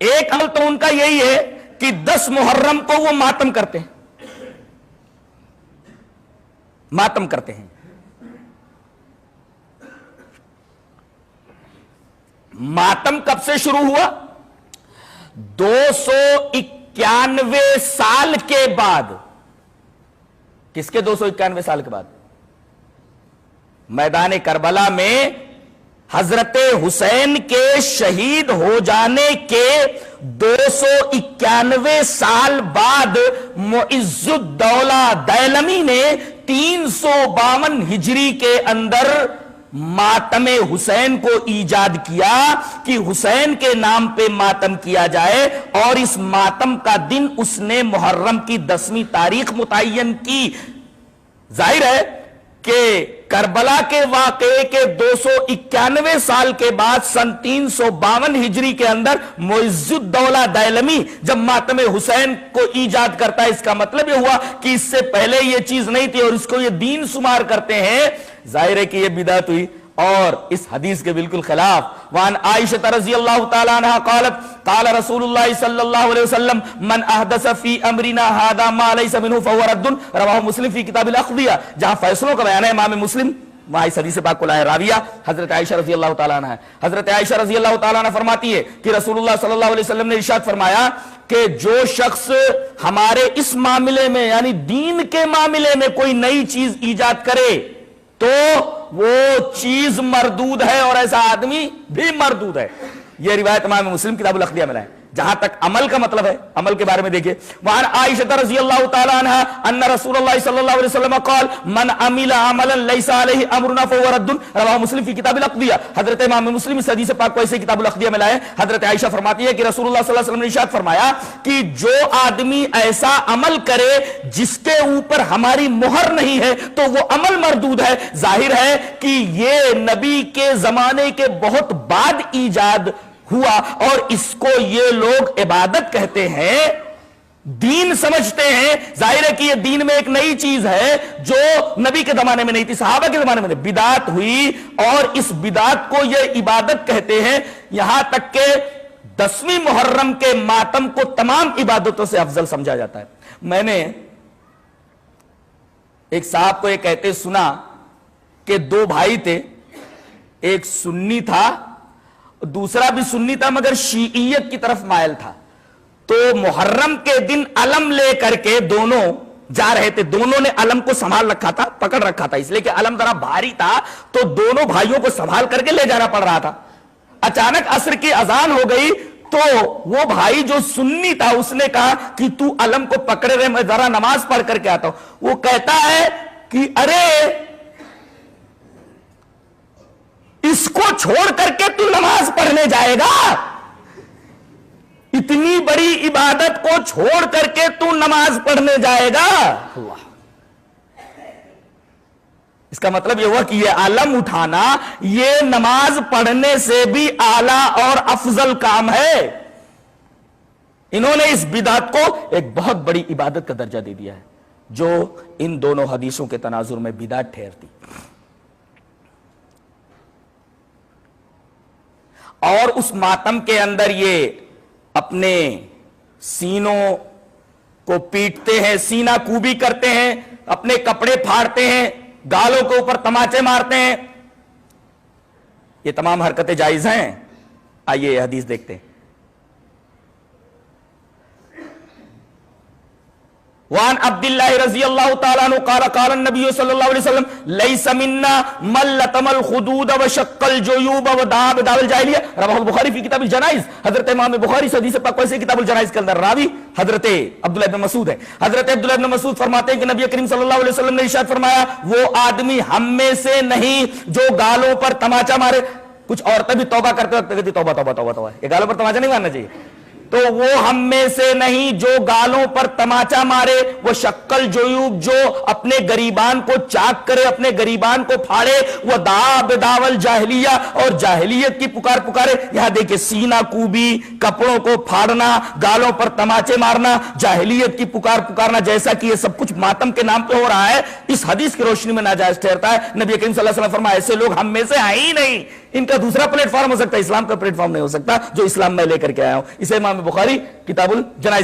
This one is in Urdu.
ایک عمل تو ان کا یہی ہے کہ 10 محرم کو وہ ماتم کرتے ہیں، ماتم کرتے ہیں۔ ماتم کب سے شروع ہوا؟ 291 سال کے بعد۔ کس کے 291 سال کے بعد؟ میدان کربلا میں حضرت حسین کے شہید ہو جانے کے 291 سال بعد معز الدولہ دیلمی نے 352 ہجری کے اندر ماتم حسین کو ایجاد کیا کہ حسین کے نام پہ ماتم کیا جائے، اور اس ماتم کا دن اس نے محرم کی 10ویں تاریخ متعین کی۔ ظاہر ہے کہ کربلا کے واقعے کے 291 سال کے بعد سن 352 ہجری کے اندر معز الدولہ دیلمی جب ماتم حسین کو ایجاد کرتا ہے، اس کا مطلب یہ ہوا کہ اس سے پہلے یہ چیز نہیں تھی اور اس کو یہ دین شمار کرتے ہیں۔ ظاہر ہے کہ یہ بدعت ہوئی اور اس حدیث کے بالکل خلاف۔ وان عائشہ رضی اللہ تعالی عنہ قالت قال رسول اللہ صلی اللہ علیہ وسلم من احدث فی امرنا هذا ما ليس منه فهو رد، رواہ مسلم فی کتاب الاقضیہ۔ جہاں فیصلوں کا بیان ہے امام مسلم، وہاں اس حدیث پاک کو لائے راویہ حضرت عائشہ رضی اللہ تعالی عنہ ہے۔ حضرت عائشہ رضی اللہ تعالی عنہ فرماتی ہے کہ رسول اللہ صلی اللہ علیہ وسلم نے ارشاد فرمایا کہ جو شخص ہمارے اس معاملے میں یعنی دین کے معاملے میں کوئی نئی چیز ایجاد کرے تو وہ چیز مردود ہے اور ایسا آدمی بھی مردود ہے۔ یہ روایت امام مسلم کتاب الاقضیہ میں ہے۔ جہاں تک عمل کا مطلب ہے، عمل کے بارے میں دیکھیں، وعن عائشہ رضی اللہ تعالی عنہ ان رسول اللہ صلی اللہ علیہ وسلم قال من عمل عملا ليس عليه امرنا فهو رد، رواہ مسلم فی کتاب الاقضیہ۔ حضرت امام مسلم اس حدیث پاک کو ایسے کتاب الاقضیہ میں لائے۔ حضرت عائشہ فرماتی ہے کہ رسول اللہ صلی اللہ علیہ وسلم نے ارشاد فرمایا کہ جو آدمی ایسا عمل کرے جس کے اوپر ہماری مہر نہیں ہے تو وہ عمل مردود ہے۔ ظاہر ہے کہ یہ نبی کے زمانے کے بہت بعد ایجاد ہوا اور اس کو یہ لوگ عبادت کہتے ہیں، دین سمجھتے ہیں۔ ظاہر ہے کہ یہ دین میں ایک نئی چیز ہے جو نبی کے زمانے میں نہیں تھی، صحابہ کے زمانے میں نہیں، بدعت ہوئی اور اس بدعت کو یہ عبادت کہتے ہیں۔ یہاں تک کہ 10ویں محرم کے ماتم کو تمام عبادتوں سے افضل سمجھا جاتا ہے۔ میں نے ایک صاحب کو یہ کہتے سنا کہ 2 بھائی تھے، ایک سنی تھا دوسرا بھی سنی تھا مگر شیعیت کی طرف مائل تھا، تو محرم کے دن علم لے کر کے دونوں جا رہے تھے۔ دونوں نے علم کو سنبھال رکھا تھا، پکڑ رکھا تھا، اس لیے کہ علم ذرا بھاری تھا تو دونوں بھائیوں کو سنبھال کر کے لے جانا پڑ رہا تھا۔ اچانک عصر کی اذان ہو گئی تو وہ بھائی جو سنی تھا اس نے کہا کہ تو علم کو پکڑے رہے، میں ذرا نماز پڑھ کر کے آتا ہوں۔ وہ کہتا ہے کہ ارے اس کو چھوڑ کر کے تو نماز پڑھنے جائے گا؟ اتنی بڑی عبادت کو چھوڑ کر کے تو نماز پڑھنے جائے گا؟ اللہ، اس کا مطلب یہ ہوا کہ یہ علم اٹھانا یہ نماز پڑھنے سے بھی اعلیٰ اور افضل کام ہے۔ انہوں نے اس بدعت کو ایک بہت بڑی عبادت کا درجہ دے دیا ہے جو ان دونوں حدیثوں کے تناظر میں بدعت ٹھہرتی۔ اور اس ماتم کے اندر یہ اپنے سینوں کو پیٹتے ہیں، سینہ کوبی کرتے ہیں، اپنے کپڑے پھاڑتے ہیں، گالوں کے اوپر تماچے مارتے ہیں۔ یہ تمام حرکتیں جائز ہیں؟ آئیے یہ حدیث دیکھتے ہیں۔ وعن عبد اللہ رضی اللہ تعالیٰ عنہ قال قال النبی صلی اللہ علیہ وسلم لیس منا من لطم الخدود وشق الجیوب ودعا بدعوى الجاہلیہ، رواہ البخاری فی کتاب الجنائز۔ حضرت امام بخاری سے حدیث پاک سے کتاب الجنائز کے اندر راوی حضرت عبداللہ ابن مسعود ہے۔ حضرت عبداللہ ابن مسعود فرماتے ہیں کہ نبی کریم صلی اللہ علیہ وسلم نے ارشاد فرمایا وہ آدمی ہم میں سے نہیں جو گالوں پر تماچا مارے۔ کچھ عورتیں بھی توبہ کرتے وقت کہتی توبہ توبہ توبہ توبہ، یہ گالوں پر تماچا نہیں مارنا چاہیے۔ تو وہ ہم میں سے نہیں جو گالوں پر تماچا مارے، وہ شکل جیوب جو اپنے گریبان کو چاک کرے، اپنے گریبان کو پھاڑے، وہ دعا بدعوى الجاہلیہ اور جاہلیت کی پکار پکارے۔ یہاں دیکھیں سینہ کوبی، کپڑوں کو پھاڑنا، گالوں پر تماچے مارنا، جاہلیت کی پکار پکارنا، جیسا کہ یہ سب کچھ ماتم کے نام پہ ہو رہا ہے، اس حدیث کی روشنی میں ناجائز ٹھہرتا ہے۔ نبی کریم صلی اللہ علیہ وسلم فرمایا ایسے لوگ ہم میں سے ہیں ہی نہیں، ان کا دوسرا پلیٹ فارم ہو سکتا ہے، اسلام کا پلیٹ فارم نہیں ہو سکتا جو اسلام میں لے کر کے آیا ہوں۔ اسے امام امام بخاری کتاب الجنائز